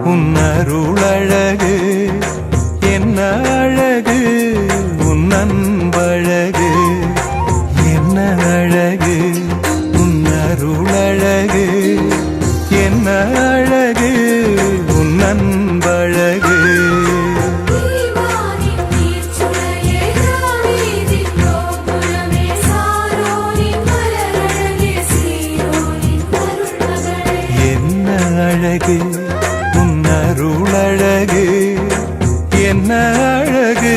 உன் அருளழகு என்ன அழகு உன் அன்பழகு என்ன அழகு உன் அருளழகு என்ன அழகு உன் அன்பழகு அழகு உன் அருளழகு என்ன அழகு